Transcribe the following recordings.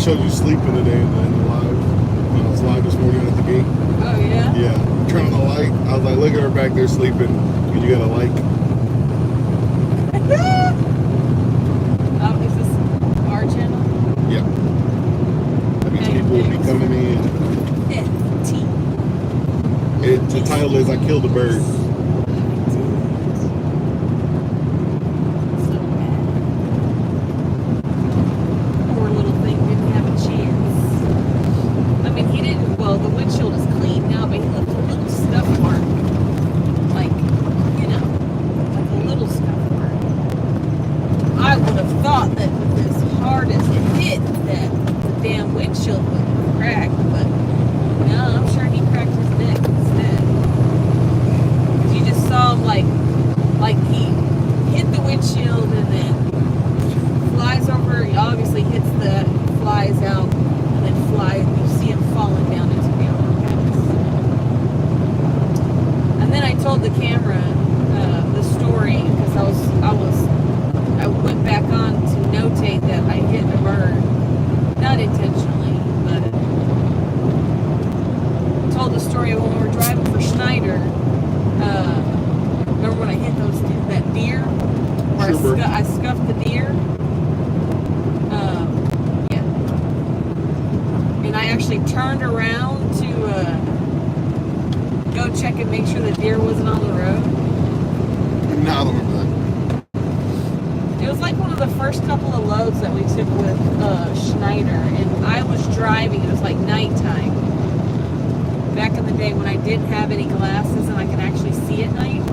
showed you sleeping today in the live. When I was live this morning at the gate. Oh, yeah? Yeah. Turn on the light. I was like, look at her back there sleeping. You got a like. Oh, is this our channel? Yeah. That means people will be coming in. The title is I Killed a Bird. The windshield is clean now, but he left a little scuff mark. Like, you know, like a little scuff mark. I would have thought that with as hard as it hit, that the damn windshield would crack, but no, I'm sure he cracked his neck instead. Because you just saw him like he hit the windshield and then flies over, he obviously hits the, flies out, and then flies, you see him falling down into the overpass. And then I told the camera the story because I went back on to notate that I hit a bird, not intentionally, but I told the story of when we were driving for Schneider. Remember when I hit that deer? Where I scuffed the deer? I actually turned around to go check and make sure the deer wasn't on the road. No, I don't remember that. It was like one of the first couple of loads that we took with Schneider, and I was driving. It was like nighttime. Back in the day when I didn't have any glasses and I could actually see at night.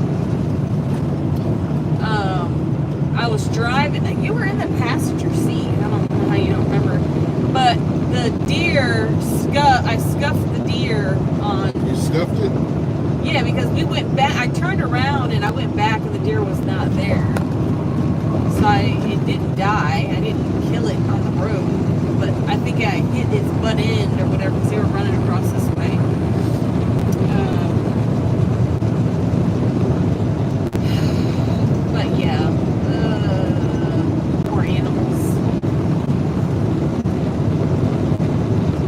I was driving. You were in the passenger seat. I don't know how you don't remember, but the deer, I scuffed the deer on... You scuffed it? Yeah, because we went back, I turned around and I went back and the deer was not there. So it didn't die, I didn't kill it on the road, but I think I hit its butt end or whatever because they were running across this way. But yeah, poor animals.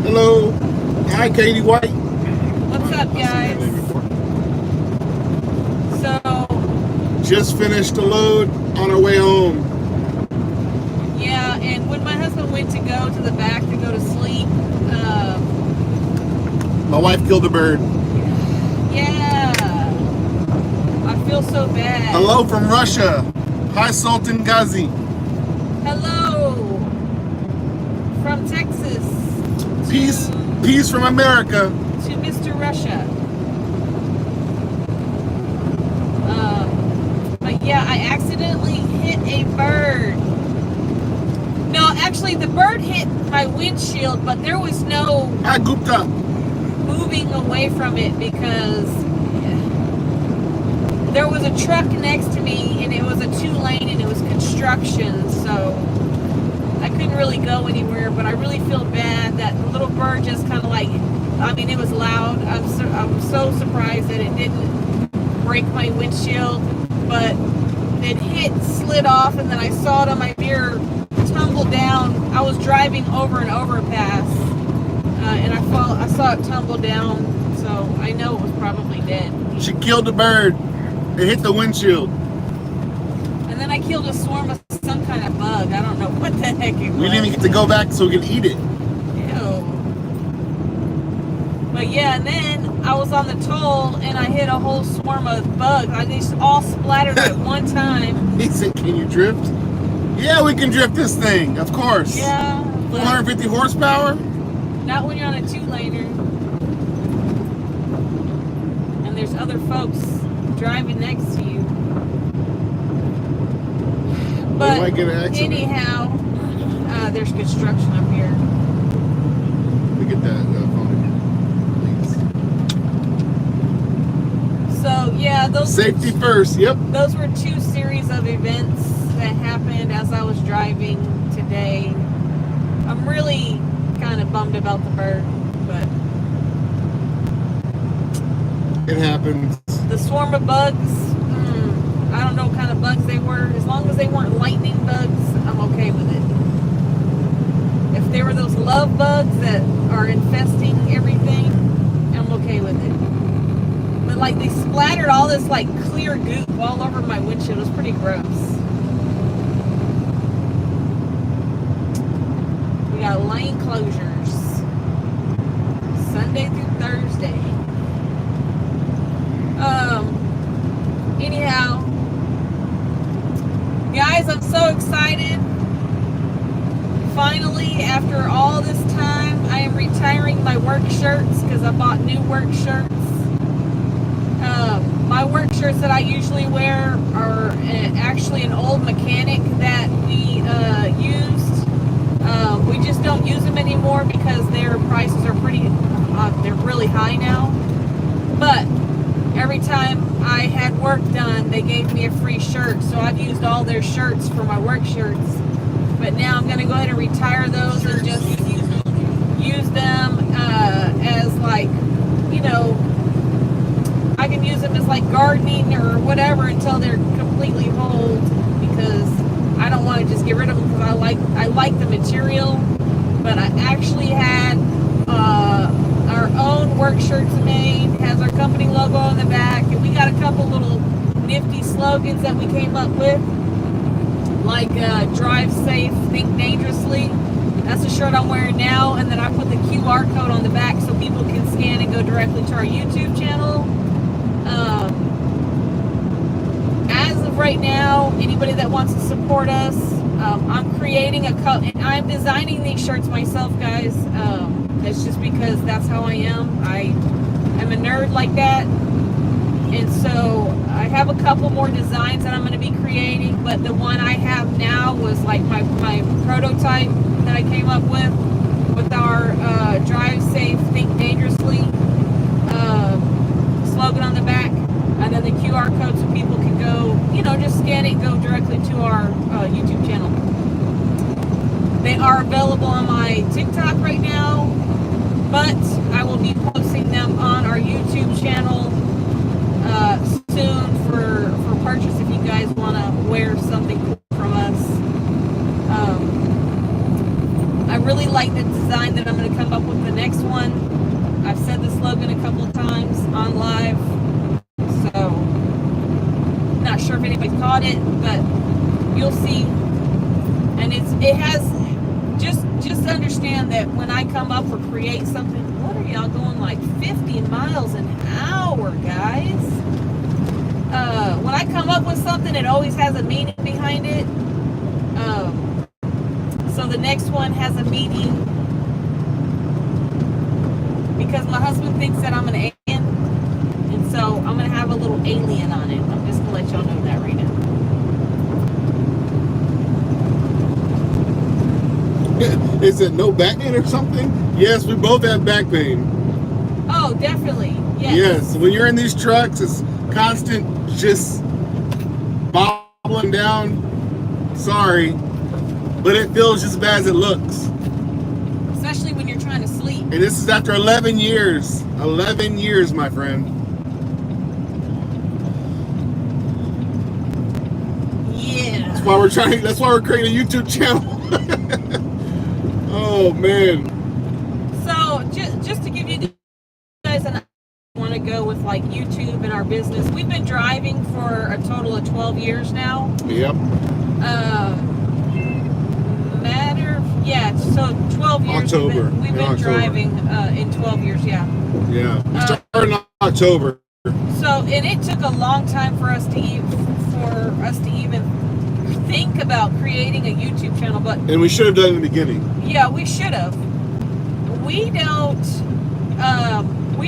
Hello. Hi, Katie White. What's up, guys? So, just finished the load on our way home. Yeah, and when my husband went to go to the back to go to sleep, my wife killed a bird. Yeah. I feel so bad. Hello from Russia. Hi, Sultan Ghazi. Hello from Texas. Peace from America. To Mr. Russia. But yeah, I accidentally hit a bird. No, actually the bird hit my windshield, but there was no Hi, Gupta. moving away from it because there was a truck next to me and it was a 2-lane and it was construction, so I couldn't really go anywhere. But I really feel bad that the little bird just kind of like, I mean, it was loud. I'm so surprised that it didn't break my windshield, but it slid off, and then I saw it on my mirror tumble down. I was driving over an overpass, and I saw it tumble down, so I know it was probably dead. She killed a bird. It hit the windshield. And then I killed a swarm of some kind of bug. I don't know what the heck it was. We didn't even get to go back so we could eat it. Ew. But yeah, and then I was on the toll and I hit a whole swarm of bugs. They just all splattered at one time. He said, can you drift? Yeah, we can drift this thing, of course. Yeah. 450 horsepower? Not when you're on a 2-laner. And there's other folks driving next to you. But might get an accident. anyhow, there's construction up here. Let me get that phone again, please. So yeah, those Safety first, yep. Those were 2 series of events that happened as I was driving today. I'm really kind of bummed about the bird, but it happens. The swarm of bugs, I don't know what kind of bugs they were. As long as they weren't lightning bugs, I'm okay with it. If they were those love bugs that are infesting everything, I'm okay with it. But like they splattered all this like clear goop all over my windshield. It was pretty gross. We got lane closures Sunday through Thursday. Anyhow, guys, I'm so excited. Finally, after all this time, I am retiring my work shirts because I bought new work shirts. My work shirts that I usually wear are actually an old mechanic that we used. We just don't use them anymore because their prices are they're really high now. But every time I had work done, they gave me a free shirt. So I've used all their shirts for my work shirts. But now I'm going to go ahead and retire those and just use them as like, you know, I can use them as like gardening or whatever until they're completely old, because I don't want to just get rid of them because I like the material. But I actually had our own work shirts made. It has our company logo on the back, and we got a couple little nifty slogans that we came up with, like drive safe, think dangerously. That's the shirt I'm wearing now, and then I put the QR code on the back so people can scan and go directly to our YouTube channel. As of right now, anybody that wants to support us, I'm creating I'm designing these shirts myself, guys. It's just because that's how I am. I'm a nerd like that. And so I have a couple more designs that I'm going to be creating, but the one I have now was like my prototype that I came up with our drive safe, think dangerously slogan on the back, and then the QR code so people can go, you know, just scan it and go directly to our YouTube channel. They are available on my TikTok right now, but I will be posting them on our YouTube channel soon for purchase if you guys want to wear something cool from us. I really like the design that I'm going to come up with the next one. I've said the slogan a couple of times on live, so not sure if anybody's caught it, but you'll see. And it has just understand that when I come up or create something, what are y'all going like 50 miles an hour, guys? When I come up with something, it always has a meaning behind it. So the next one has a meaning because my husband thinks that I'm an alien, and so I'm going to have a little alien on it. I'm just going to let y'all know that right now. Is it no back pain or something? Yes, we both have back pain. Oh, definitely. Yes. Yes, when you're in these trucks, it's constant just bobbling down. Sorry, but it feels just as bad as it looks. Especially when you're trying to sleep. And this is after 11 years. 11 years, my friend. Yeah. That's why we're creating a YouTube channel. Oh, man. So, just to give you guys an idea, I want to go with like YouTube and our business. We've been driving for a total of 12 years now. Yep. So 12 years. October. We've been driving in 12 years, yeah. Yeah. We started in October. So, and it took a long time for us to even think about creating a YouTube channel, but And we should have done it in the beginning. yeah, we should have. We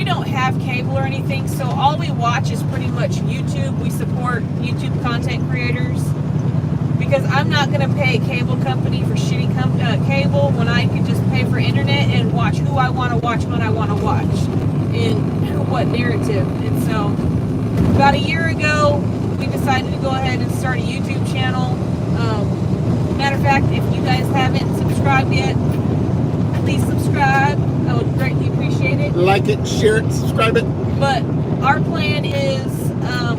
don't have cable or anything, so all we watch is pretty much YouTube. We support YouTube content creators because I'm not going to pay a cable company for shitty cable when I can just pay for internet and watch who I want to watch when I want to watch and what narrative. And so about a year ago, we decided to go ahead and start a YouTube channel. Matter of fact, if you guys haven't subscribed yet, please subscribe. I would greatly appreciate it. Like it, share it, subscribe it. But our plan is,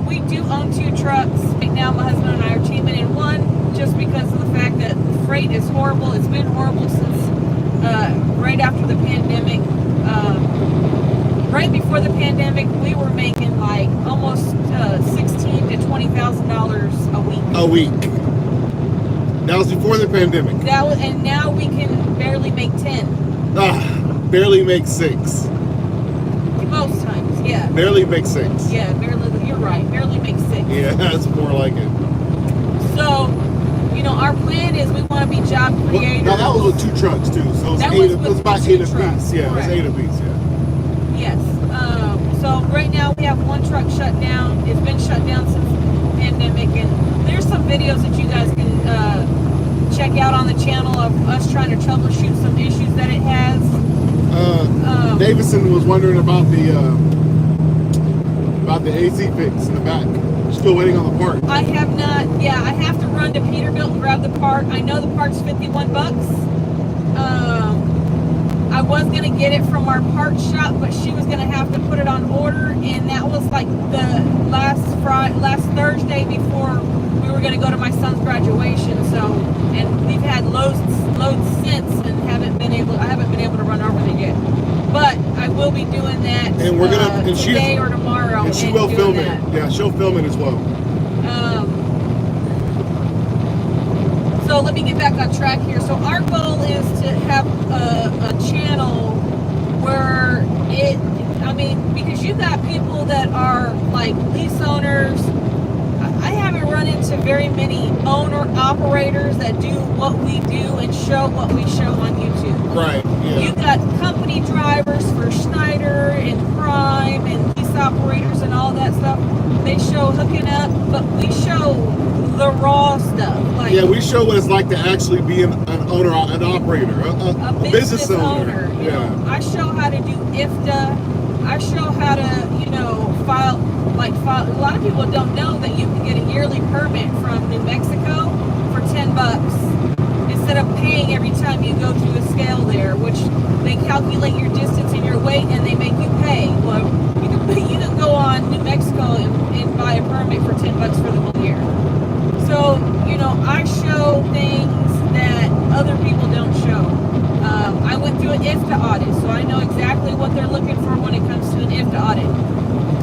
we do own 2 trucks. Right now, my husband and I are teaming in one just because of the fact that freight is horrible. It's been horrible since right after the pandemic, right before the pandemic, we were making like almost $16,000 to $20,000 a week. A week. That was before the pandemic. And now we can barely make 10. Barely make 6. Most times, yeah. Barely make 6. Yeah, barely. You're right. Barely make 6. Yeah, that's more like it. So, you know, our plan is we want to be job creators. Now that was with 2 trucks too, so it was about 8 apiece. Yeah, correct. It was 8 apiece. Yeah. Yes. So right now we have 1 truck shut down. It's been shut down since the pandemic, and there's some videos that you guys can check out on the channel of us trying to troubleshoot some issues that it has. Davison was wondering about the AC fix in the back. Still waiting on the part. I have not. Yeah, I have to run to Peterbilt and grab the part. I know the part's $51. I was gonna get it from our parts shop, but she was gonna have to put it on order, and that was like the last Thursday before we were gonna go to my son's graduation. So, and we've had loads since, and I haven't been able to run over there yet. But I will be doing that. And we're gonna today or tomorrow. And she will film it. Yeah, she'll film it as well. So let me get back on track here. So our goal is to have a channel where because you got people that are like lease owners. I haven't run into very many owner-operators that do what we do and show what we show on YouTube. Right, yeah. You got company drivers for Schneider and Prime and lease operators and all that stuff. They show hooking up, but we show the raw stuff. Like, yeah, we show what it's like to actually be an owner, an operator, a business owner. You know, I show how to do IFTA. I show how to, file. A lot of people don't know that you can get a yearly permit from New Mexico for $10 instead of paying every time you go through a scale there, which they calculate your distance and your weight and they make you pay. Well, you can go on New Mexico and buy a permit for $10 for the whole year. So, I show things that other people don't show. I went through an IFTA audit, so I know exactly what they're looking for when it comes to an IFTA audit.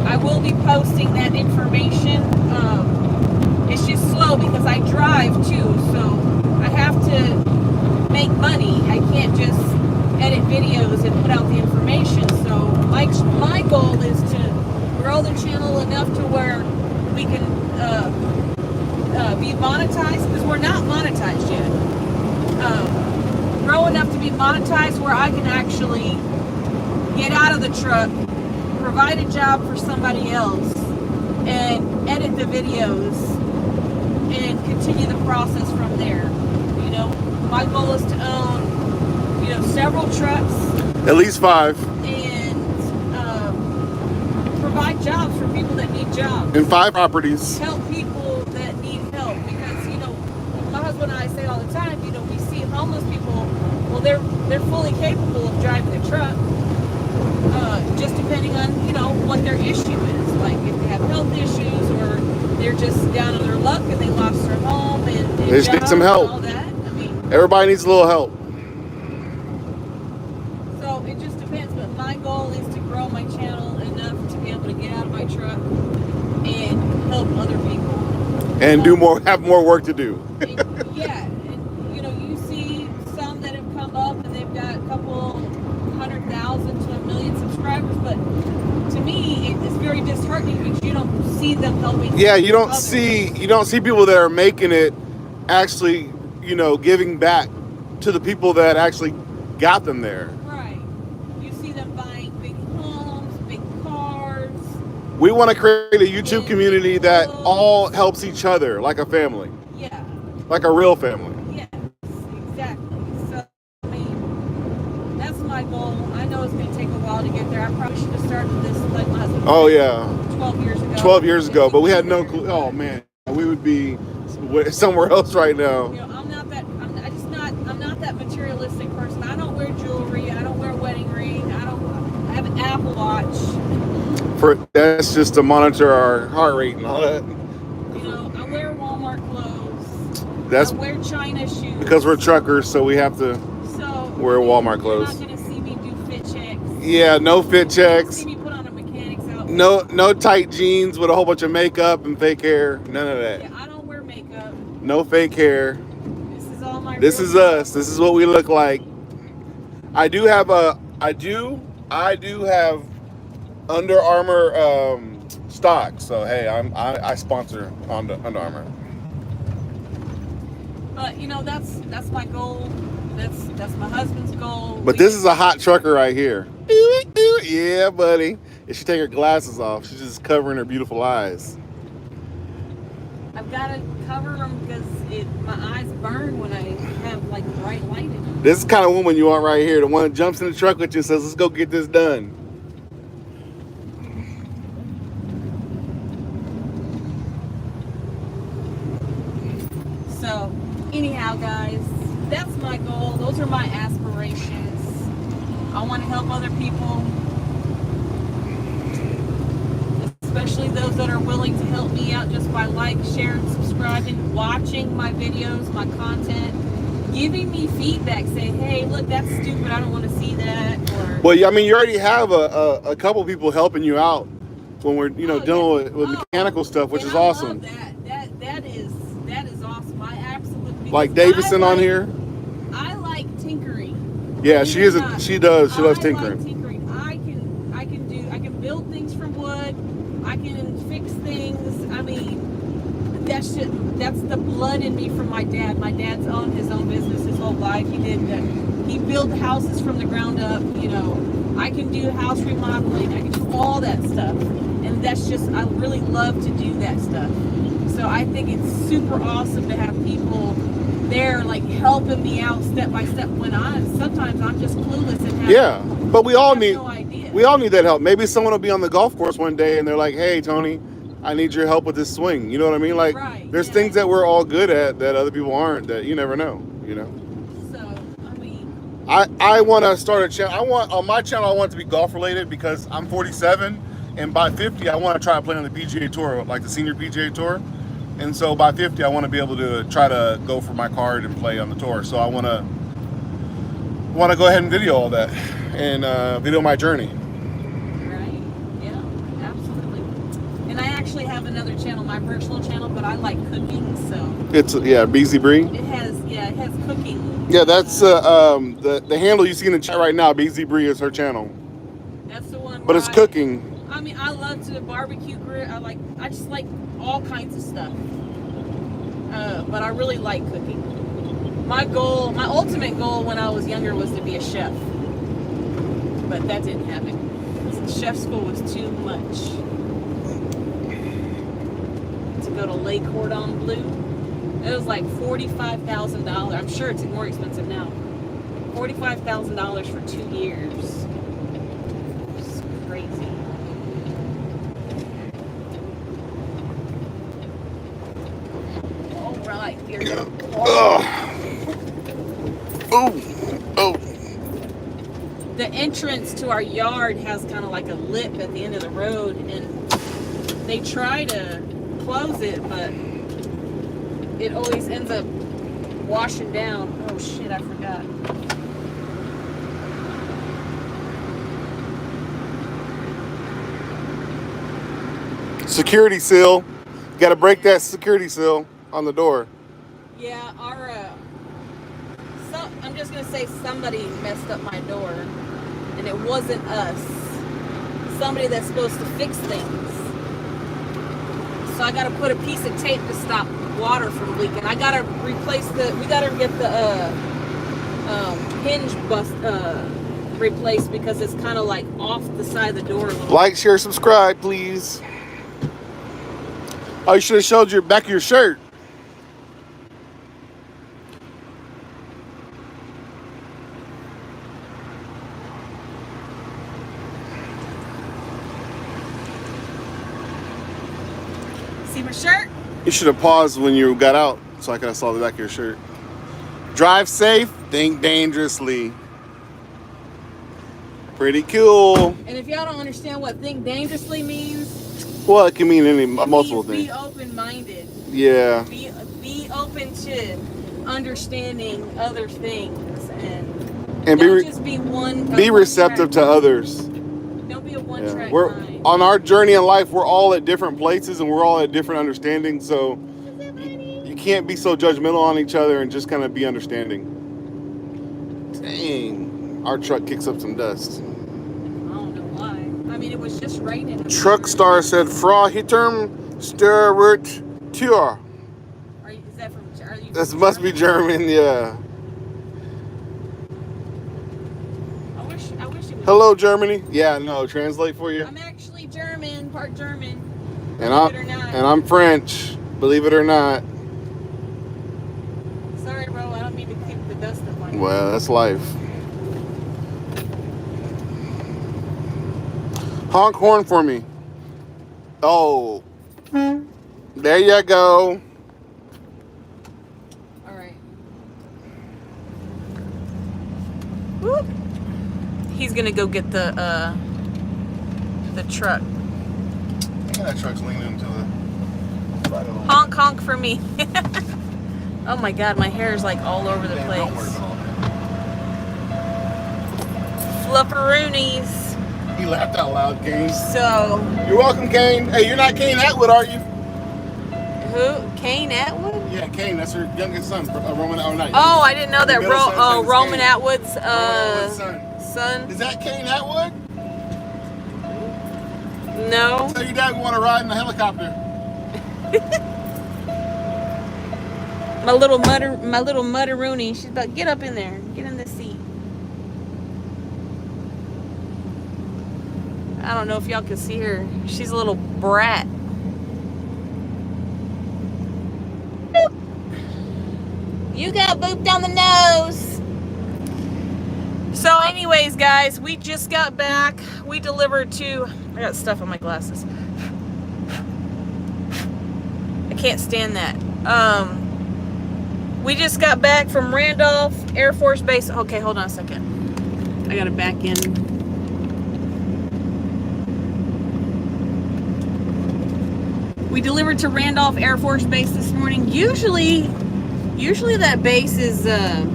I will be posting that information. It's just slow because I drive too, so I have to make money. I can't just edit videos and put out the information. So my goal is to grow the channel enough to where we can be monetized, because we're not monetized yet. Grow enough to be monetized where I can actually get out of the truck, provide a job for somebody else, and edit the videos and continue the process from there. My goal is to own, several trucks. At least 5. And provide jobs for people that need jobs. And 5 properties. Help people that need help, because my husband and I say all the time, we see homeless people. Well, they're fully capable of driving a truck. Just depending on, what their issue is. Like if they have health issues, or they're just down on their luck and they lost their home and they just need some help. All that. Everybody needs a little help. So it just depends, but my goal is to grow my channel enough to be able to get out of my truck and help other people. And have more work to do. Yeah, and you see some that have come up and they've got a couple 100,000 to 1 million subscribers, but to me it's very disheartening because you don't see them helping. Yeah, you don't see people that are making it actually, giving back to the people that actually got them there. Right. You see them buying big homes, big cars. We want to create a YouTube community that all helps each other like a family. Yeah. Like a real family. Yes, exactly. So, that's my goal. I know it's going to take a while to get there. I probably should have started this like my husband. Oh, yeah. 12 years ago. 12 years ago, but we had no clue. Oh, man. We would be somewhere else right now. I'm not that materialistic person. I don't wear jewelry. I don't wear a wedding ring. I have an Apple Watch. That's just to monitor our heart rate and all that. I wear Walmart clothes. I wear China shoes. Because we're truckers, so we have to. So, Wear Walmart You're clothes. not gonna see me do fit checks. Yeah, no fit checks. See me put on a mechanic's outfit. No tight jeans with a whole bunch of makeup and fake hair. None of that. Yeah, I don't wear makeup. No fake hair. This is all my. This real is stuff. us. This is what we look like. I do have Under Armour stock. So hey, I sponsor Under Armour. But you know that's my goal. That's my husband's goal. But this is a hot trucker right here. Yeah, buddy. If she take her glasses off, she's just covering her beautiful eyes. I've got to cover them because my eyes burn when I have like bright light in them. This is the kind of woman you want right here. The one that jumps in the truck with you and says, let's go get this done. So, anyhow, guys, that's my goal. Those are my aspirations. I want to help other people, especially those that are willing to help me out just by sharing, subscribing, watching my videos, my content, giving me feedback, saying, hey, look, that's stupid, I don't want to see that. Or, well, I mean, you already have a couple people helping you out when we're, dealing with mechanical stuff, which is awesome. That is awesome. I absolutely, like Davison on here. I like tinkering. Yeah, she is. She does. She loves tinkering. Like tinkering. I can build things from wood. I can fix things. I mean, that's the blood in me from my dad. My dad's owned his own business his whole life. He built houses from the ground up. I can do house remodeling. I can do all that stuff, and that's just, I really love to do that stuff. So I think it's super awesome to have people there, like helping me out step by step. When sometimes I'm just clueless and but we all need no idea. We all need that help. Maybe someone will be on the golf course one day and they're like, "Hey, Tony, I need your help with this swing." You know what I mean? Like, there's things that we're all good at that other people aren't. That you never know. So I mean, I want to start a channel. On my channel, I want it to be golf related because I'm 47, and by 50, I want to try to play on the PGA Tour, like the senior PGA Tour. And so by 50, I want to be able to try to go for my card and play on the tour. So I want to go ahead and video all that and video my journey. Right? Yeah, absolutely. And I actually have another channel, my personal channel, but I like cooking, so. It's BZ Bree. It has cooking. Yeah, that's the handle you see in the chat right now. BZ Bree is her channel. That's the one. But it's cooking. I mean, I love to barbecue grill. I just like all kinds of stuff. But I really like cooking. My ultimate goal when I was younger was to be a chef. But that didn't happen. Chef school was too much. To go to Le Cordon Bleu, it was like $45,000. I'm sure it's more expensive now. $45,000 for 2 years. It's crazy. Right, here you go. Oh. The entrance to our yard has kind of like a lip at the end of the road, and they try to close it, but it always ends up washing down. Oh shit, I forgot. Security seal. You got to break that security seal on the door. Yeah, I'm just gonna say somebody messed up my door, and it wasn't us. Somebody that's supposed to fix things. So I gotta put a piece of tape to stop water from leaking. I gotta replace we gotta get the hinge replaced because it's kind of like off the side of the door a little. Like, share, subscribe, please. Oh, you should have showed your back of your shirt. See my shirt? You should have paused when you got out so I could have saw the back of your shirt. Drive safe, think dangerously. Pretty cool. And if y'all don't understand what think dangerously means, well, it can mean multiple things. Be open-minded. Yeah. Be open to understanding other things, and And don't just be one. be receptive to others. Don't be a one-track We're mind. on our journey in life. We're all at different places, and we're all at different understandings. So you can't be so judgmental on each other, and just kind of be understanding. Dang, our truck kicks up some dust. I don't know why. I mean, it was just raining. Truck star said, "Fra hitterm störwert Tür." Is that from? Are you This must be German, yeah. I wish it was. Hello, Germany. Yeah, no, translate for you. I'm actually German, part German. And Believe it or not. I'm French. Believe it or not. Sorry, bro. I don't mean to kick the dust up on you. Well, that's life. Honk horn for me. Oh, there you go. All right. Whoop. He's gonna go get the truck. Yeah, that truck's leaning into the. Honk honk for me. Oh my God, my hair is like all over the place. Don't worry about Flufferoonies. it. He laughed out loud, Kane. So. You're welcome, Kane. Hey, you're not Kane Atwood, are you? Who? Kane Atwood? Yeah, Kane. That's her youngest son, Roman. Oh, not Oh, I didn't know that. middle son's name is Roman Kane. Atwood's Roman Atwood's son. Is that Kane Atwood? No. Tell your dad we want to ride in the helicopter. My little mudderoonie. She's about get up in there. Get in the seat. I don't know if y'all can see her. She's a little brat. Boop. You got booped on the nose. So anyways, guys, we just got back. We delivered to... I got stuff on my glasses. I can't stand that. We just got back from Randolph Air Force Base. Okay, hold on a second. I gotta back in. We delivered to Randolph Air Force Base this morning. Usually that base is the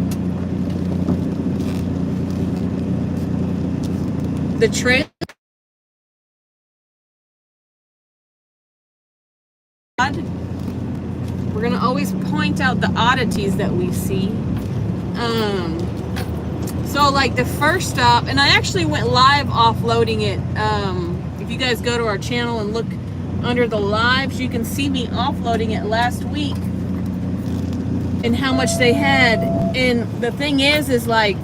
trail. We're gonna always point out the oddities that we see. So like the first stop, and I actually went live offloading it. If you guys go to our channel and look under the lives, you can see me offloading it last week and how much they had. And the thing is like,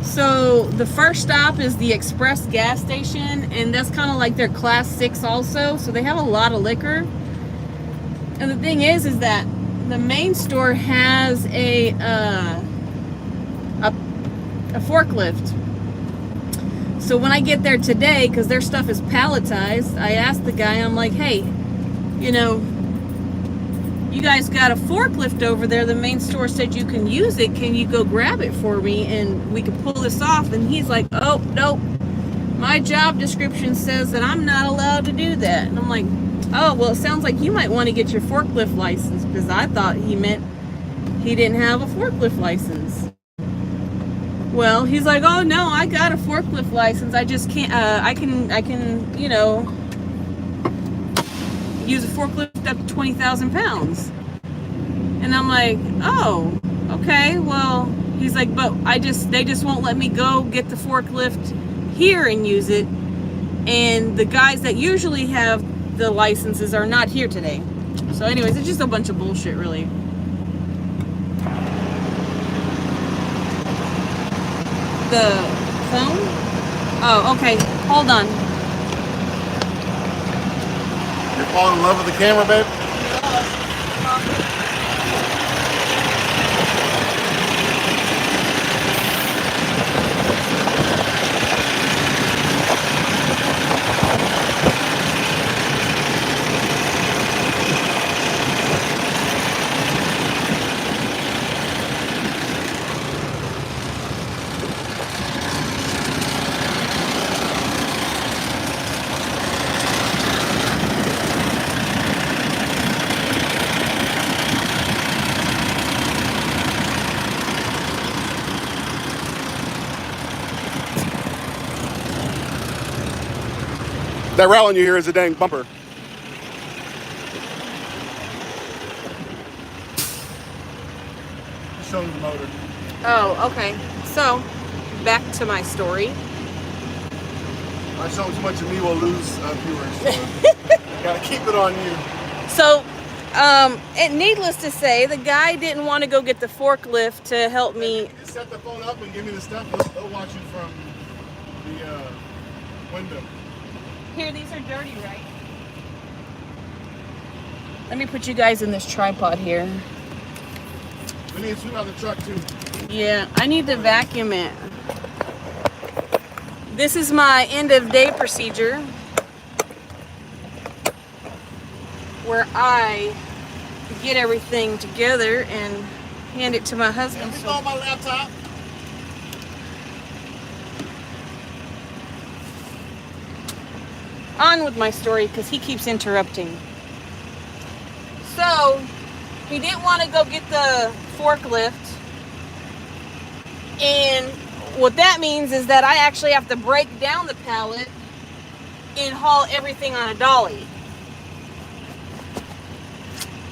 so the first stop is the Express gas station, and that's kind of like their class 6 also, so they have a lot of liquor. And the thing is that the main store has a forklift. So when I get there today, because their stuff is palletized, I asked the guy, I'm like, hey, you know, you guys got a forklift over there. The main store said you can use it. Can you go grab it for me and we can pull this off? And he's like, oh, nope. My job description says that I'm not allowed to do that. And I'm like, oh, well, it sounds like you might want to get your forklift license, because I thought he meant he didn't have a forklift license. Well, he's like, oh no, I got a forklift license. I just can't, I can, you know, use a forklift up to 20,000 pounds. And I'm like, oh, okay. Well, he's like, but they just won't let me go get the forklift here and use it. And the guys that usually have the licenses are not here today. So anyways, it's just a bunch of bullshit, really. The phone? Oh, okay. Hold on. You're falling in love with the camera, babe? That rattling you hear is a dang bumper. Just showing the motor. Oh, okay. So, back to my story. I show too much of me, we'll lose viewers. So gotta keep it on you. So, and needless to say, the guy didn't want to go get the forklift to help me. You can just set the phone up and give me the stuff. They'll watch you from the window. Here, these are dirty, right? Let me put you guys in this tripod here. We need to sweep out the truck too. Yeah, I need to vacuum it. This is my end of day procedure where I get everything together and hand it to my husband. Let me throw my laptop. On with my story because he keeps interrupting. So he didn't want to go get the forklift, and what that means is that I actually have to break down the pallet and haul everything on a dolly.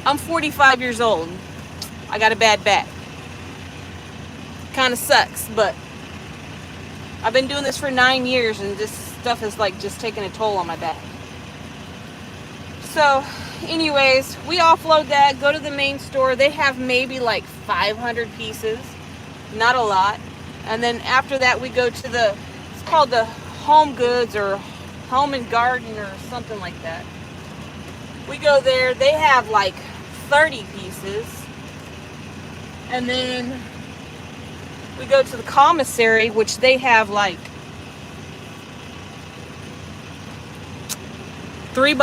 I'm 45 years old. I got a bad back. Kind of sucks, but I've been doing this for 9 years and this stuff is like just taking a toll on my back. So anyways, we offload that, go to the main store. They have maybe like 500 pieces, not a lot. And then after that we go to the, it's called the Home Goods or Home and Garden or something like that. We go there, they have like 30 pieces. And then we go to the commissary, which they have like 2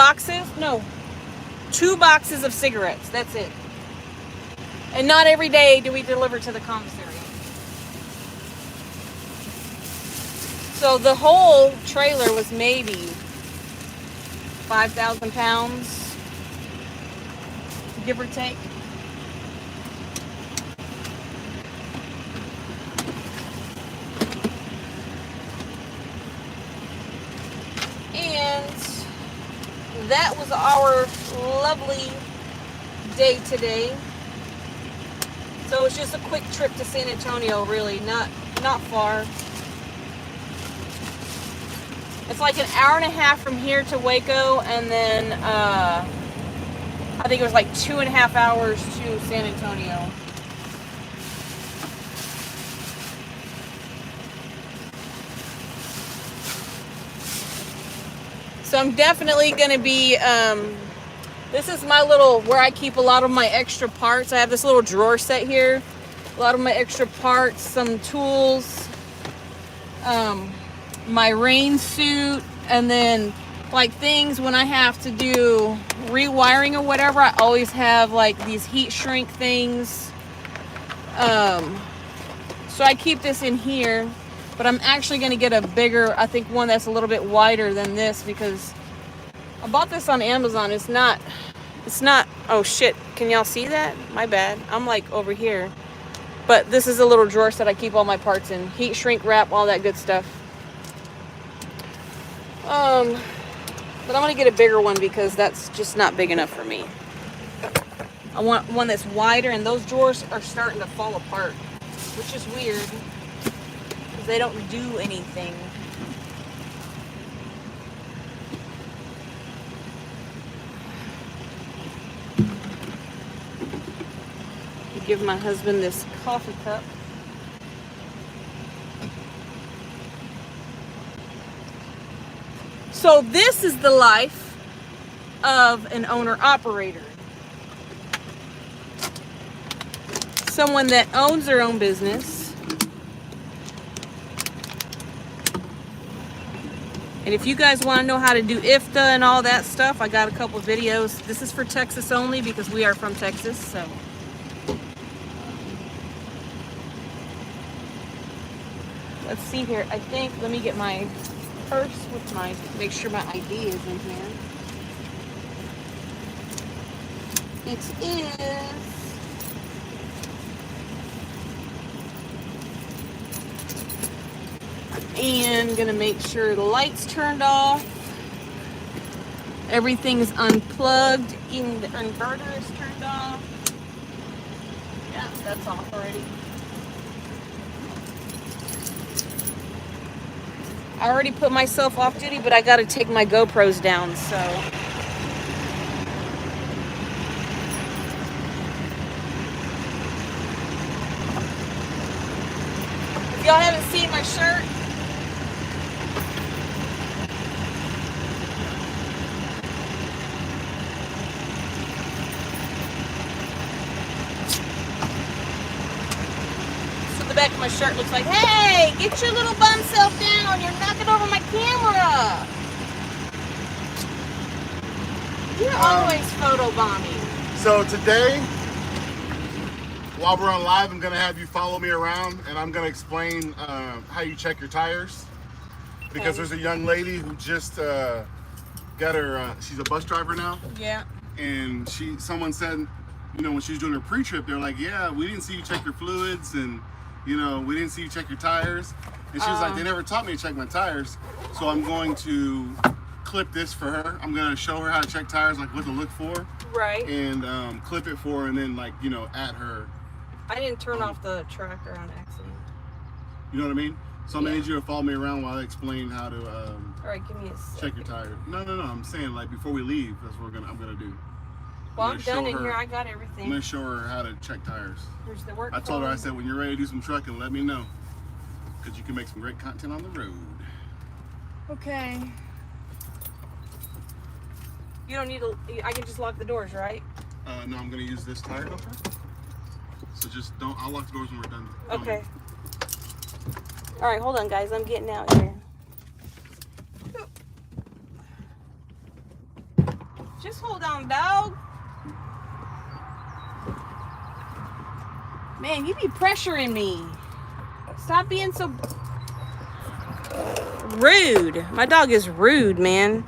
boxes of cigarettes. That's it. And not every day do we deliver to the commissary. So the whole trailer was maybe 5,000 pounds, give or take. And that was our lovely day today. So it's just a quick trip to San Antonio, really, not far. It's like an hour and a half from here to Waco, and then I think it was like 2.5 hours to San Antonio. So I'm definitely going to be, this is my little, where I keep a lot of my extra parts. I have this little drawer set here. A lot of my extra parts, some tools, my rain suit, and then like things when I have to do rewiring or whatever, I always have like these heat shrink things. So I keep this in here. But I'm actually going to get a bigger, I think one that's a little bit wider than this, because I bought this on Amazon. It's not, oh shit, can y'all see that? My bad. I'm like over here. But this is a little drawer set I keep all my parts in. Heat shrink wrap, all that good stuff. But I'm going to get a bigger one because that's just not big enough for me. I want one that's wider, and those drawers are starting to fall apart, which is weird. They don't do anything. I give my husband this coffee cup. So this is the life of an owner-operator. Someone that owns their own business. And if you guys want to know how to do IFTA and all that stuff, I got a couple of videos. This is for Texas only because we are from Texas, so. Let's see here. I think, let me get my purse with my, make sure my ID is in here. It is. And gonna make sure the lights turned off. Everything's unplugged. Even the inverter is turned off. Yeah, that's off already. I already put myself off duty, but I gotta take my GoPros down, so. If y'all haven't seen my shirt, so the back of my shirt looks like, hey, get your little bum self down, you're knocking over my camera. You're always photobombing. So today, while we're on live, I'm gonna have you follow me around, and I'm gonna explain how you check your tires. Because there's a young lady who just got her. She's a bus driver now. Yeah. And someone said, you know, when she was doing her pre-trip, they're like, yeah, we didn't see you check your fluids, and you know, we didn't see you check your tires. And she was like, they never taught me to check my tires, so I'm going to clip this for her. I'm gonna show her how to check tires, like what to look for. Right. And clip it for her, and then like, you know, at her. I didn't turn off the tracker on accident. You know what I mean? So I'm gonna need you to follow me around while I explain how to All right, give me a second. check your tire. No. I'm saying like before we leave, that's what I'm gonna do. Well, I'm done in here. I got everything. I'm gonna show her how to check tires. Here's the work I told her, I phone. said, when you're ready to do some trucking, let me know, because you can make some great content on the road. Okay. You don't need to. I can just lock the doors, right? No, I'm gonna use this tire opener. So just don't. I'll lock the doors when we're done. Okay. All right, hold on, guys. I'm getting out here. Just hold on, dog. Man, you be pressuring me. Stop being so rude. My dog is rude, man.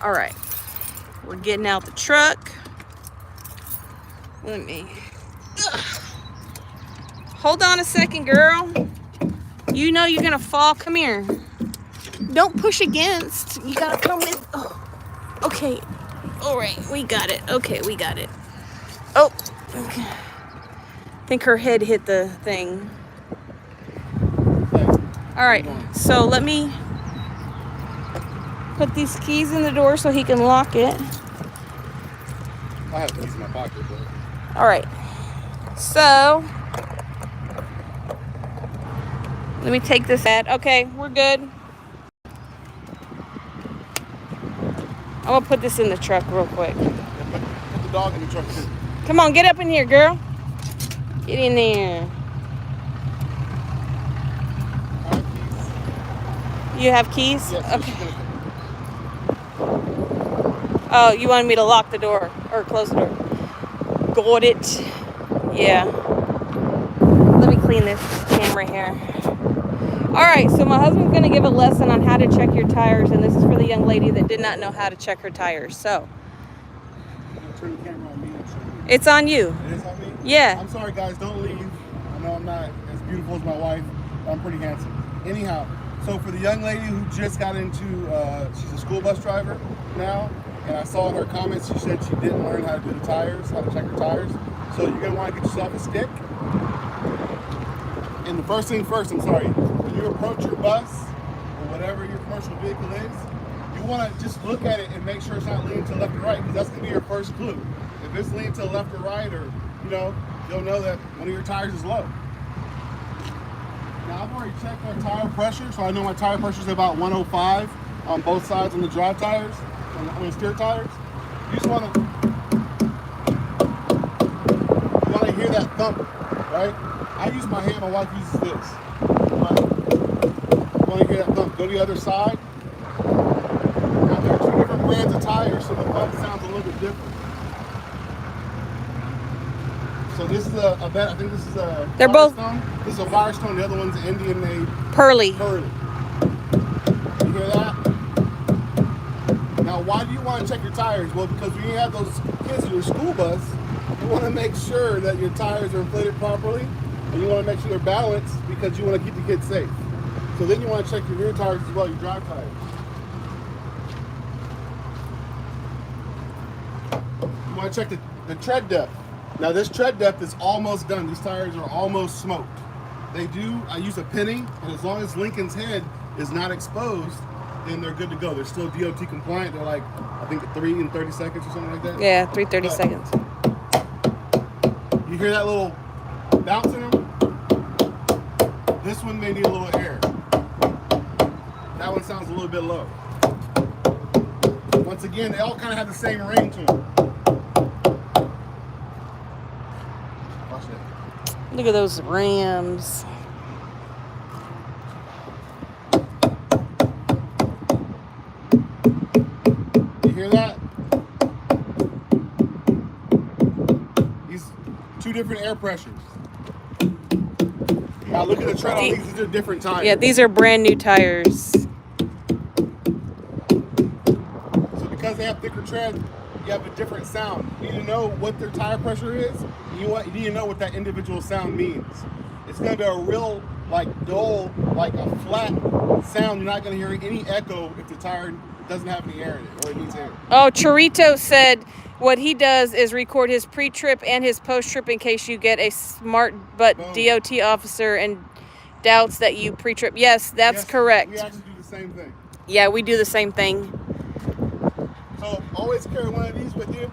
All right. We're getting out the truck. Let me. Ugh. Hold on a second, girl. You know you're gonna fall. Come here. Don't push against. You gotta come with. Oh. Okay. All right. We got it. Okay, we got it. Oh. Okay. I think her head hit the thing. All right. So let me put these keys in the door so he can lock it. I have keys in my pocket, but. All right. So let me take this out. Okay, we're good. I'm gonna put this in the truck real quick. Put the dog in the truck too. Come on, get up in here, girl. Get in there. I have keys. You have keys? Yes, Okay. Oh, you wanted me to lock the door or close the door. Got it. Yeah. Let me clean this camera here. All right, so my husband's gonna give a lesson on how to check your tires, and this is for the young lady that did not know how to check her tires. So Turn the camera on me and show you. it's on you. It is on me? Yeah. I'm sorry, guys. Don't leave. I know I'm not as beautiful as my wife, but I'm pretty handsome. Anyhow, so for the young lady who just got into, she's a school bus driver now, and I saw in her comments she said she didn't learn how to do the tires, how to check her tires. So you're going to want to get yourself a stick. And the first thing first, I'm sorry, when you approach your bus or whatever your commercial vehicle is, you want to just look at it and make sure it's not leaning to the left or right, because that's going to be your first clue. If it's leaning to the left or right, or, you know, you'll know that one of your tires is low. Now, I've already checked my tire pressure, so I know my tire pressure is about 105 on both sides on the drive tires, on the steer tires. You just want to hear that thump, right? I use my hand, my wife uses this. Right? You want to hear that thump? Go to the other side. Now, there are two different brands of tires, so the thump sounds a little bit different. So this is I think this is a They're both- Firestone. This is a Firestone, the other one's an Indian made Pearly. Pearly. You hear that? Now, why do you want to check your tires? Well, because when you have those kids in your school bus, you want to make sure that your tires are inflated properly, and you want to make sure they're balanced because you want to keep the kids safe. So then you want to check your rear tires as well, your drive tires. You want to check the tread depth. Now this tread depth is almost done. These tires are almost smoked. I use a penny, and as long as Lincoln's head is not exposed, then they're good to go. They're still DOT compliant. They're like, I think 3 and 30 seconds or something like that. Yeah, 3:30 seconds. You hear that little bounce in them? This one may need a little air. That one sounds a little bit low. Once again, they all kind of have the same ring to them. Watch that. Look at those rims. You hear that? These 2 different air pressures. Now look at the tread on these. These are different tires. Yeah, these are brand new tires. So because they have thicker tread, you have a different sound. You need to know what their tire pressure is. You need to know what that individual sound means. It's going to be a real, like, dull, like a flat sound. You're not going to hear any echo if the tire doesn't have any air in it or it needs air. Oh, Chorito said what he does is record his pre-trip and his post-trip in case you get a smart but DOT officer and doubts that you pre-trip. Yes, that's correct. We actually do the same thing. Yeah, we do the same thing. So always carry one of these with you.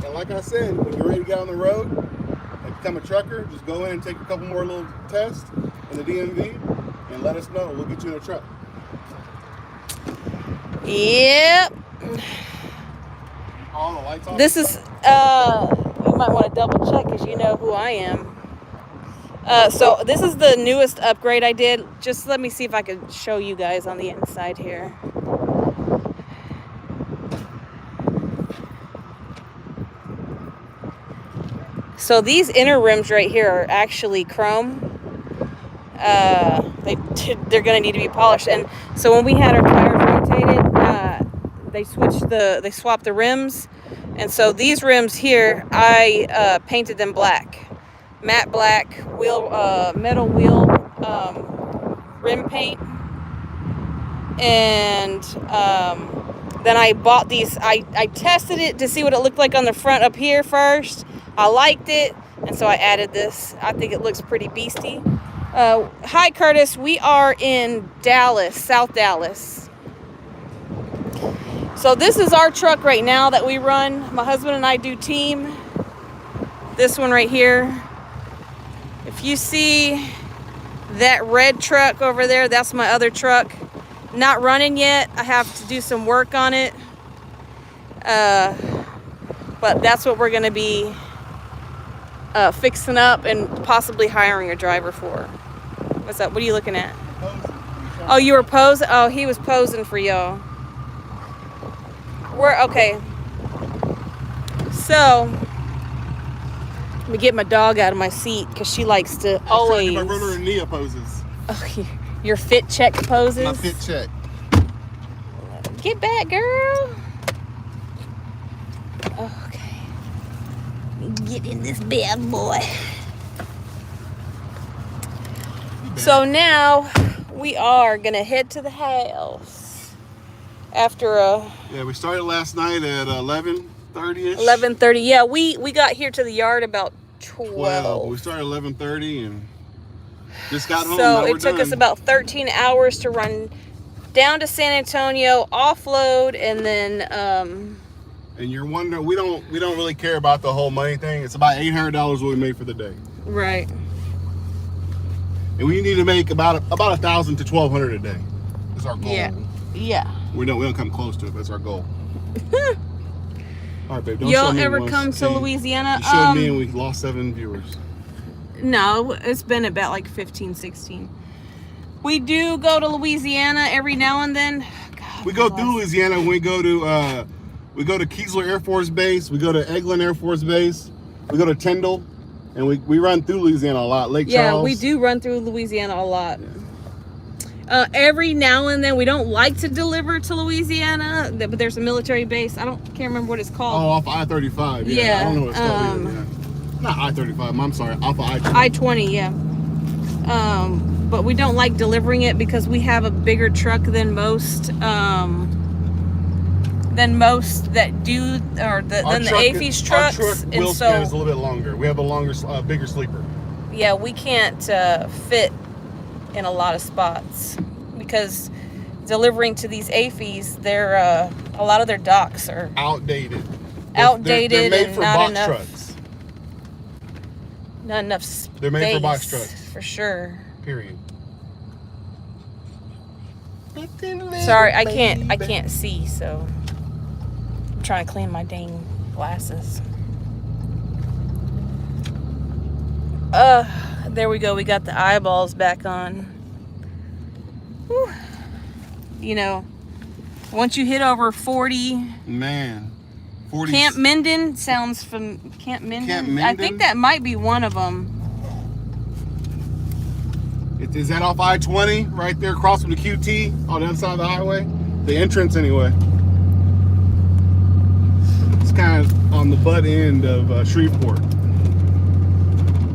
And like I said, when you're ready to get on the road and become a trucker, just go in and take a couple more little tests in the DMV and let us know. We'll get you in a truck. Yep. All the lights off. This is, you might want to double check because you know who I am. So this is the newest upgrade I did. Just let me see if I can show you guys on the inside here. So these inner rims right here are actually chrome. They're going to need to be polished. And so when we had our tires rotated, they swapped the rims. And so these rims here, I painted them black. Matte black wheel, metal wheel rim paint. And then I bought these. I tested it to see what it looked like on the front up here first. I liked it, and so I added this. I think it looks pretty beastie. Hi, Curtis. We are in Dallas, South Dallas. So this is our truck right now that we run. My husband and I do team. This one right here. If you see that red truck over there, that's my other truck. Not running yet. I have to do some work on it. But that's what we're going to be fixing up and possibly hiring a driver for. What's up? What are you looking at? Oh, you were posing? Oh, he was posing for y'all. We're okay. So, let me get my dog out of my seat because she likes to always. My brother and Nia poses. Oh, your fit check poses. My fit check. Get back, girl. Okay. Get in this bad boy. So now we are gonna head to the house after Yeah, we started last night at 11:30ish. 11:30. Yeah, we got here to the yard about 12. We started 11:30 and just got home. So it took us about 13 hours to run down to San Antonio, offload, and then and you're wondering, we don't really care about the whole money thing. It's about $800 what we made for the day. right. And we need to make about 1,000 to 1,200 a day. That's our goal. Yeah. We don't come close to it. That's our goal. All right, babe. Don't Y'all show me ever once. come to Louisiana? You showed me and we lost 7 viewers. No, it's been about like 15, 16. We do go to Louisiana every now and then. God, We go through Louisiana when we go to Keesler Air Force Base. We go to Eglin Air Force Base. We go to Tyndall. And we run through Louisiana a lot. Lake Charles. Yeah, we do run through Louisiana a lot. Yeah. Every now and then, we don't like to deliver to Louisiana, but there's a military base. Can't remember what it's called. Oh, off I-35. Yeah. I don't know what it's called either. Yeah. Not I-35. I'm sorry. Off of I-20. I-20, yeah. but we don't like delivering it because we have a bigger truck than most that do, or than the AFES trucks. Our truck wheel span is a little bit longer. We have a longer, bigger sleeper. Yeah, we can't fit in a lot of spots because delivering to these AFES, they're a lot of their docks are outdated. They're made and for not box enough. trucks. Not enough space. They're made for box trucks. For sure. Period. Sorry, I can't see, so I'm trying to clean my dang glasses. There we go. We got the eyeballs back on. Whew. You know, once you hit over 40, man, 40. Camp Minden sounds from Camp Minden. Camp Minden? I think that might be one of them. Is that off I-20 right there across from the QT on the other side of the highway? The entrance, anyway. It's kind of on the butt end of Shreveport.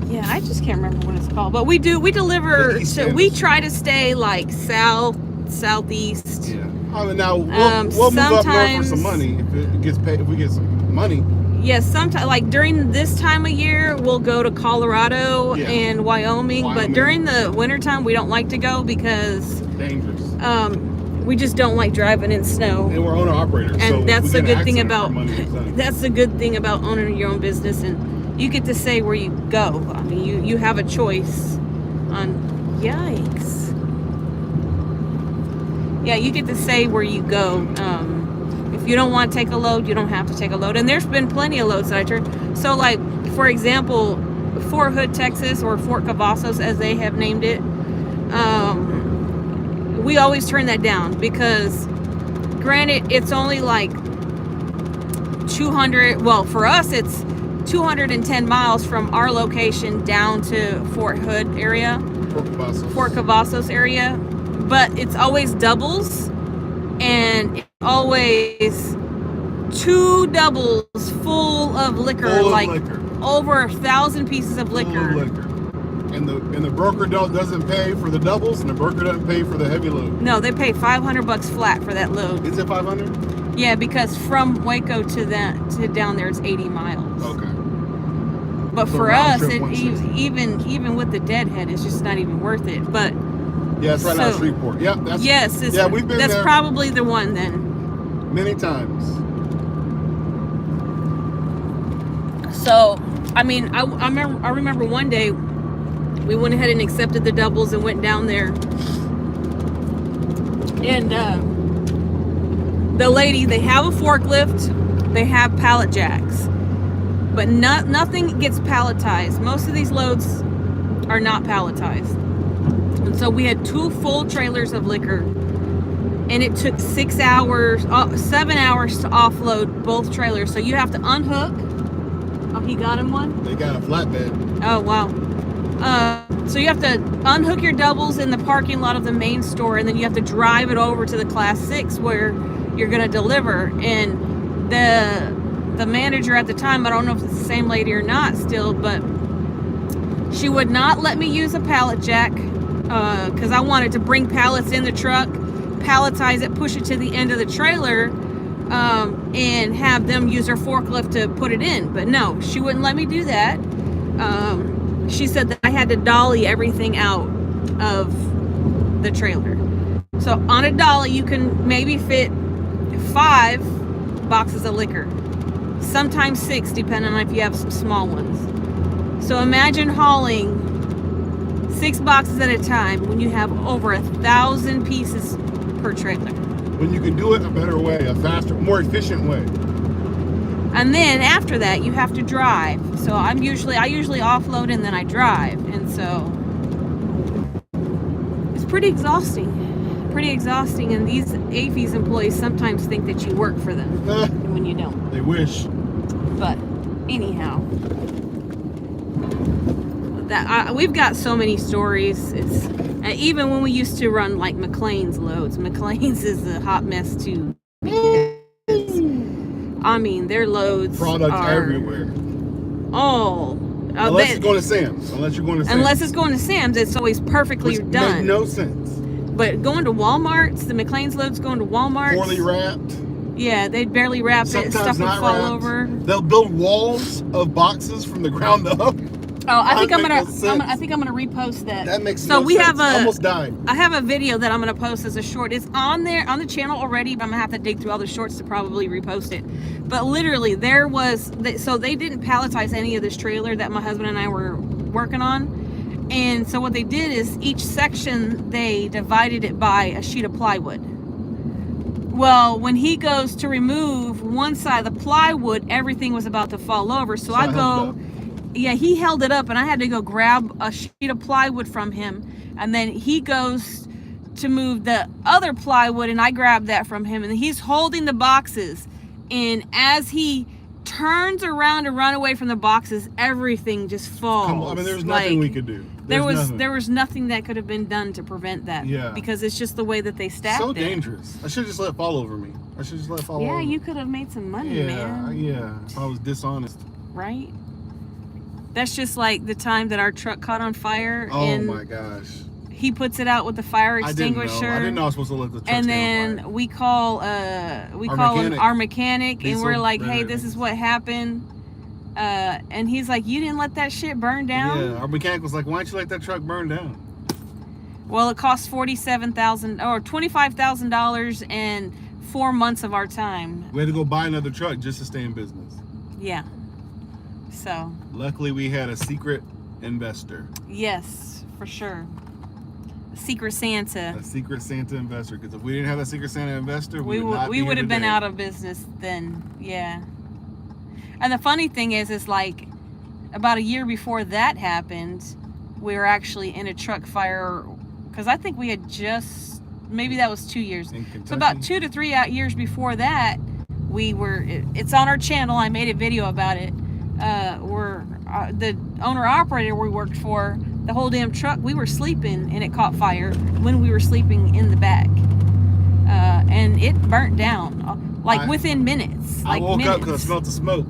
Yeah, I just can't remember what it's called, but we deliver. So we try to stay like southeast. Yeah. I mean, now we'll move up north for some money if it gets paid. If we get some money. Yes, sometimes like during this time of year, we'll go to Colorado and Wyoming. But during the wintertime, we don't like to go because dangerous. We just don't like driving in snow. And we're owner-operators, and so that's the good thing about that's the good thing about owning your own business, and you get to say where you go. I mean, you have a choice on. Yikes. Yeah, you get to say where you go. If you don't want to take a load, you don't have to take a load. And there's been plenty of loads that I turn. So, like, for example, Fort Hood, Texas, or Fort Cavazos, as they have named it, we always turn that down because, granted, it's only like 200, well, for us, it's 210 miles from our location down to Fort Hood area, Fort Cavazos area, but it's always doubles, and it's always 2 doubles full of liquor, over 1,000 pieces of liquor. And the broker doesn't pay for the doubles, and the broker doesn't pay for the heavy load. No, they pay $500 flat for that load. Is it 500? Yeah, because from Waco to down there it's 80 miles. Okay. But for us, even with the deadhead, it's just not even worth it. But yeah, it's right out of Shreveport. Yep. We've been there. That's probably the one then. Many times. So, I mean, I remember one day we went ahead and accepted the doubles and went down there. And the lady, they have a forklift, they have pallet jacks, but nothing gets palletized. Most of these loads are not palletized. And so we had 2 full trailers of liquor, and it took 7 hours to offload both trailers. So you have to unhook. Oh, he got him one? They got a flatbed. Oh, wow. So you have to unhook your doubles in the parking lot of the main store, and then you have to drive it over to the Class 6 where you're going to deliver. And the manager at the time, I don't know if it's the same lady or not still, but she would not let me use a pallet jack because I wanted to bring pallets in the truck, palletize it, push it to the end of the trailer, and have them use their forklift to put it in. But no, she wouldn't let me do that. She said that I had to dolly everything out of the trailer. So on a dolly, you can maybe fit 5 boxes of liquor, sometimes 6, depending on if you have some small ones. So imagine hauling 6 boxes at a time when you have over 1,000 pieces per trailer. When you can do it a better way, a faster, more efficient way. And then after that, you have to drive. So I usually offload and then I drive, and so it's pretty exhausting. And these AFES employees sometimes think that you work for them when you don't. They wish. But anyhow, we've got so many stories. It's even when we used to run like McLean's loads. McLean's is a hot mess too. I mean, their loads products are everywhere. all Unless it's going to Sam's. Unless you're going to Sam's. Unless it's going to Sam's, it's always perfectly done. Makes no sense. But going to Walmart's, the McLean's loads going to Walmart's. Poorly wrapped. Yeah, they'd barely wrap it. Stuff would fall over. They'll build walls of boxes from the ground up. Oh, I think I'm gonna repost that. That makes no sense. I almost died. I have a video that I'm gonna post as a short. It's on there on the channel already, but I'm gonna have to dig through all the shorts to probably repost it. But literally, so they didn't palletize any of this trailer that my husband and I were working on, and so what they did is each section they divided it by a sheet of plywood. Well, when he goes to remove one side of the plywood, everything was about to fall over. So I go. Yeah, he held it up, and I had to go grab a sheet of plywood from him, and then he goes to move the other plywood, and I grabbed that from him, and he's holding the boxes, and as he turns around to run away from the boxes, everything just falls. Come on, I mean, there's nothing we could do. There was nothing that could have been done to prevent that. Yeah. Because it's just the way that they stacked it. So dangerous. I should have just let it fall over me. Yeah, you could have made some money, man. Yeah, if I was dishonest. Right? That's just like the time that our truck caught on fire. Oh my gosh. He puts it out with the fire extinguisher. I didn't know I was supposed to let the truck And then we call our mechanic and we're like, hey, this is what happened. And he's like, you didn't let that shit burn down? Yeah, our mechanic was like, why don't you let that truck burn down? Well, it cost $47,000 or $25,000 and 4 months of our time. We had to go buy another truck just to stay in business. Yeah. So luckily we had a secret investor. Yes, for sure. Secret Santa. A secret Santa investor. Because if we didn't have a secret Santa investor, we would have been out of business then. Yeah. And the funny thing is like about a year before that happened, we were actually in a truck fire. Because I think we had maybe that was 2 years. So about 2 to 3 years before that, it's on our channel. I made a video about it. The owner-operator we worked for, the whole damn truck, we were sleeping and it caught fire when we were sleeping in the back. And it burnt down within minutes. I woke up because I smelled the smoke.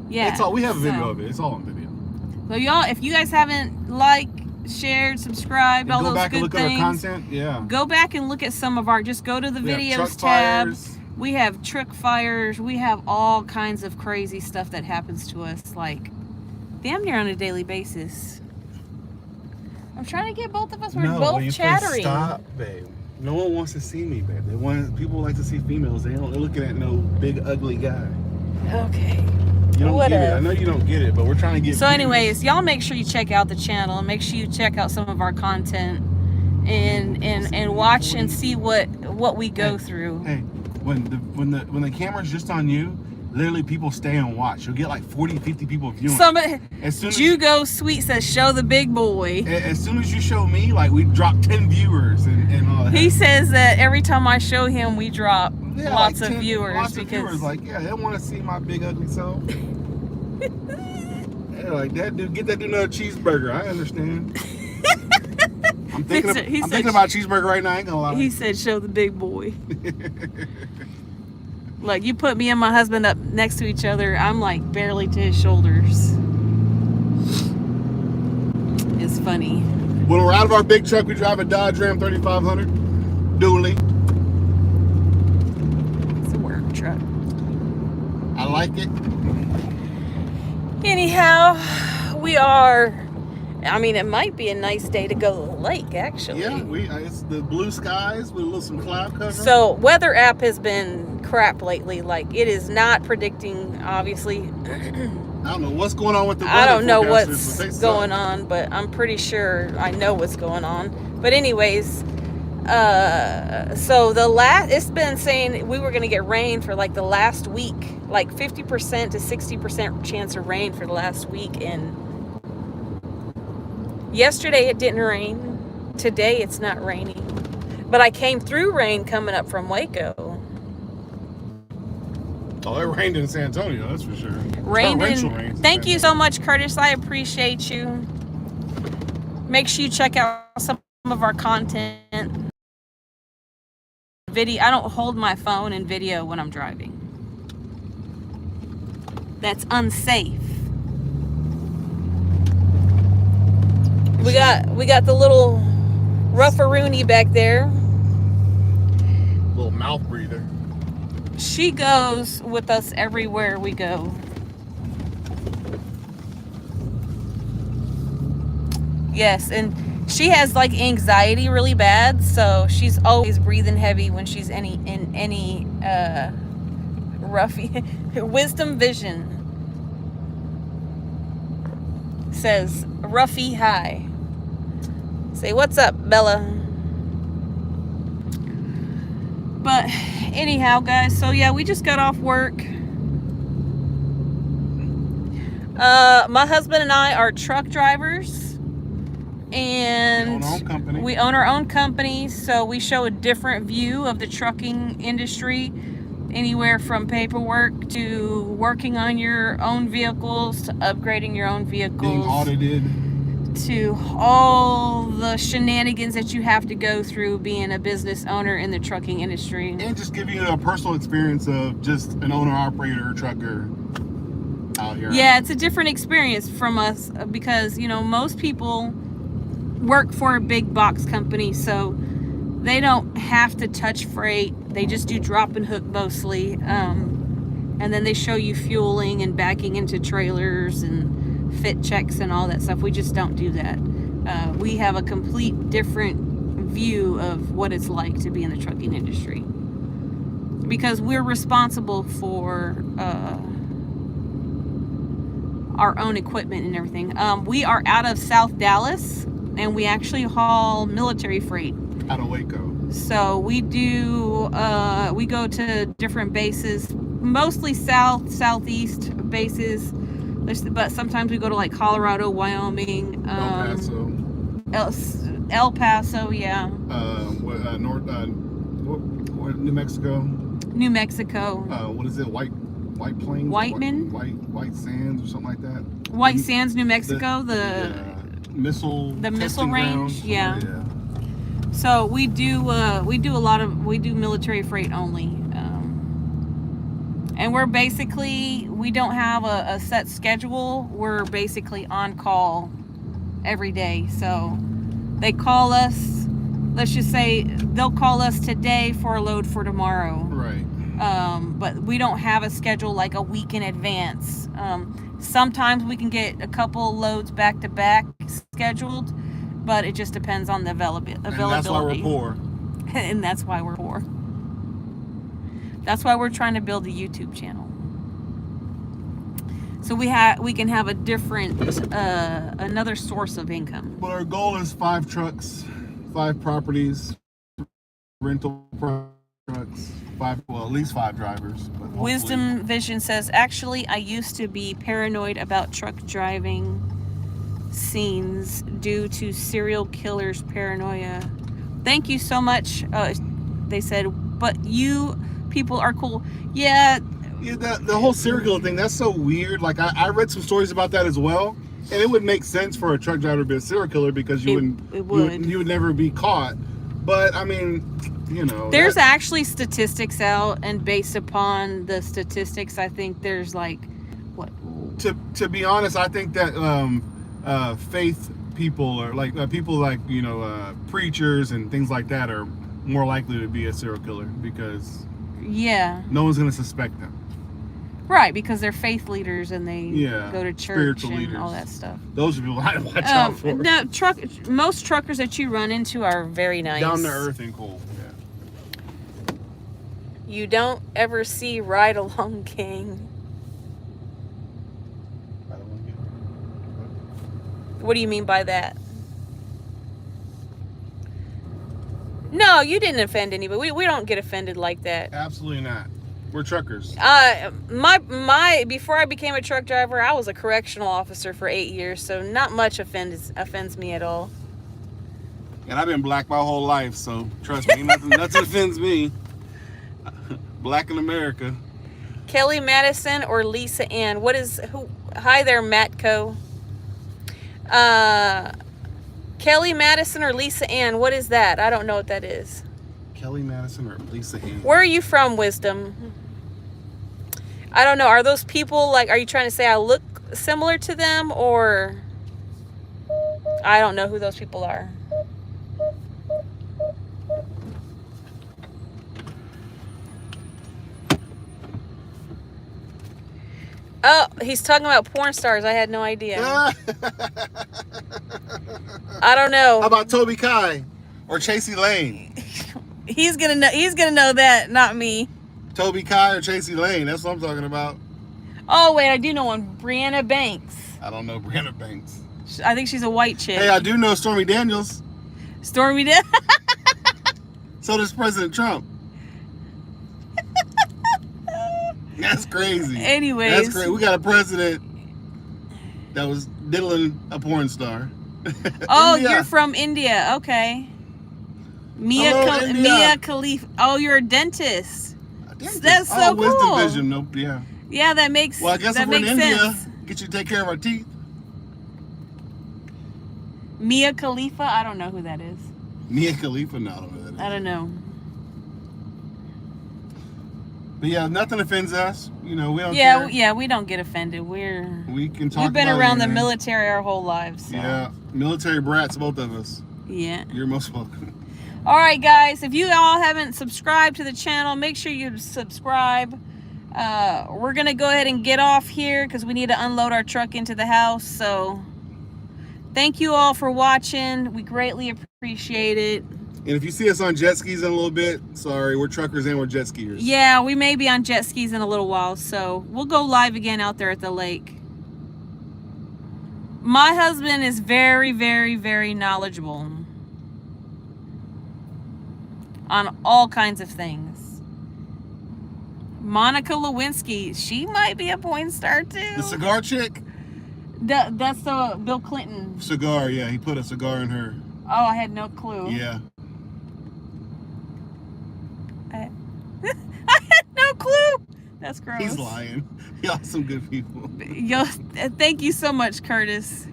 Yeah. We have a video of it. It's all on video. So y'all, if you guys haven't shared, subscribed, all those good things. Go back and look at our content. Yeah. Go back and look at some of just go to the videos tab. We have truck fires. We have all kinds of crazy stuff that happens to us, like damn near on a daily basis. I'm trying to get both of us. We're both chattering. Stop, babe. No one wants to see me, babe. People like to see females. They're looking at no big ugly guy. Okay. You don't get it. I know you don't get it, but we're trying to get. So, anyways, y'all make sure you check out the channel and make sure you check out some of our content and watch and see what we go through. Hey. When the camera's just on you, literally people stay and watch. You'll get like 40, 50 people viewing. Jugo Sweet says, show the big boy. As soon as you show me, like we drop 10 viewers and all that. He says that every time I show him, we drop lots of viewers. Lots of viewers, they want to see my big ugly self. They're like, that dude, get that dude another cheeseburger. I understand. I'm thinking about cheeseburger right now. I ain't gonna lie. He said, show the big boy. Like, you put me and my husband up next to each other, I'm like barely to his shoulders. It's funny. When we're out of our big truck, we drive a Dodge Ram 3500 dually. It's a work truck. I like it. Anyhow, it might be a nice day to go to the lake, actually. Yeah, it's the blue skies with some cloud cover. So, weather app has been crap lately. Like, it is not predicting, obviously. I don't know what's going on with the weather. I don't know what's going on, but I'm pretty sure I know what's going on. But anyways, so it's been saying we were going to get rain for like the last week, like 50% to 60% chance of rain for the last week. And yesterday it didn't rain. Today it's not raining. But I came through rain coming up from Waco. Oh, it rained in San Antonio, that's for sure. Thank you so much, Curtis. I appreciate you. Make sure you check out some of our content. Video. I don't hold my phone in video when I'm driving. That's unsafe. We got the little ruffaroony back there. Little mouth breather. She goes with us everywhere we go. Yes, and she has like anxiety really bad, so she's always breathing heavy when she's in any roughy. Wisdom Vision says roughy hi. Say what's up, Bella. But anyhow, guys, so yeah, we just got off work. My husband and I are truck drivers. And we own our own company, so we show a different view of the trucking industry, anywhere from paperwork to working on your own vehicles to upgrading your own vehicles, being audited, to all the shenanigans that you have to go through being a business owner in the trucking industry, and just give you a personal experience of just an owner-operator trucker out here. Yeah, it's a different experience from us because, you know, most people work for a big box company, so they don't have to touch freight. They just do drop and hook mostly, and then they show you fueling and backing into trailers and fit checks and all that stuff. We just don't do that. We have a complete different view of what it's like to be in the trucking industry because we're responsible for our own equipment and everything. We are out of South Dallas, and we actually haul military freight out of Waco. So we do we go to different bases, mostly southeast bases, but sometimes we go to like Colorado, Wyoming, El Paso, yeah. New Mexico. New Mexico. What is it? White Plains. Whiteman. White Sands or something like that. White Sands, New Mexico. The missile range. Grounds. Yeah. Oh, yeah. So we do military freight only, and we're basically, we don't have a set schedule. We're basically on call every day. So they call us, let's just say they'll call us today for a load for tomorrow. Right. But we don't have a schedule like a week in advance. Sometimes we can get a couple loads back to back scheduled, but it just depends on the availability. And that's why we're poor. And that's why we're poor. That's why we're trying to build a YouTube channel. So we can have a different, another source of income. But our goal is 5 trucks, 5 properties, rental trucks, at least 5 drivers. But Wisdom Vision says, actually, I used to be paranoid about truck driving scenes due to serial killers' paranoia. Thank you so much. They said, but you people are cool. Yeah, the whole serial killer thing, that's so weird. Like I read some stories about that as well, and it would make sense for a truck driver to be a serial killer because you would never be caught. But I mean, you know, there's actually statistics out, and based upon the statistics, I think there's like what, to be honest, I think that faith people, or like people like, you know, preachers and things like that, are more likely to be a serial killer because no one's gonna suspect them. Right, because they're faith leaders and they go to church and leaders. all that stuff. Those are people I watch out for. No, most truckers that you run into are very nice. Down to earth and cool. Yeah. You don't ever see Ride Along Gang. What do you mean by that? No, you didn't offend anybody. We don't get offended like that. Absolutely not. We're truckers. Before I became a truck driver, I was a correctional officer for 8 years, so not much offends me at all. And I've been black my whole life, so trust me, nothing offends me. Black in America. Kelly Madison or Lisa Ann? Hi there, Matco. Kelly Madison or Lisa Ann? What is that? I don't know what that is. Kelly Madison or Lisa Ann? Where are you from, Wisdom? I don't know. Are those people like? Are you trying to say I look similar to them, or? I don't know who those people are. Oh, he's talking about porn stars. I had no idea. I don't know. How about Toby Kai or Chasey Lane? He's gonna know. He's gonna know that, not me. Toby Kai or Chasey Lane? That's what I'm talking about. Oh wait, I do know one. Brianna Banks. I don't know Brianna Banks. I think she's a white chick. Hey, I do know Stormy Daniels. Stormy did. So does President Trump. That's crazy. Anyways, that's crazy. We got a president that was diddling a porn star. Oh, India. you're from India. Okay. Mia Hello, India. Mia Khalifa. Oh, you're a dentist. Dentist. That's so cool. Wisdom vision. Nope. Yeah. Yeah, that makes. Well, I guess that if we're in makes India, sense. get you to take care of our teeth. Mia Khalifa. I don't know who that is. Mia Khalifa. No, I don't know who that is. I don't know. But yeah, nothing offends us. You know, we don't Yeah, care. yeah, we don't get offended. We can talk. We've been about around the anything. military our whole lives. So. Yeah, military brats, both of us. Yeah. You're most welcome. All right, guys. If you all haven't subscribed to the channel, make sure you subscribe. We're gonna go ahead and get off here because we need to unload our truck into the house. So, thank you all for watching. We greatly appreciate it. And if you see us on jet skis in a little bit, sorry, we're truckers and we're jet skiers. Yeah, we may be on jet skis in a little while, so we'll go live again out there at the lake. My husband is very, very, very knowledgeable on all kinds of things. Monica Lewinsky, she might be a porn star too. The cigar chick? That's the Bill Clinton. Cigar, yeah, he put a cigar in her. Oh, I had no clue. Yeah. I had no clue. That's gross. He's lying. Y'all some good people. Yo, thank you so much, Curtis.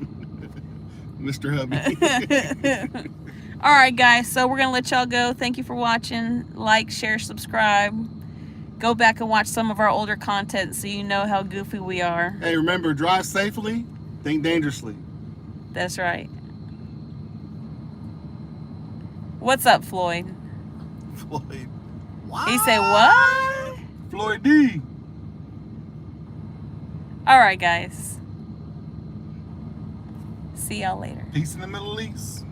Mr. Hubby. All right, guys. So we're going to let y'all go. Thank you for watching. Like, share, subscribe. Go back and watch some of our older content so you know how goofy we are. Hey, remember, drive safely, think dangerously. That's right. What's up, Floyd? Floyd. What? He said, what? Floyd D. All right, guys. See y'all later. Peace in the Middle East.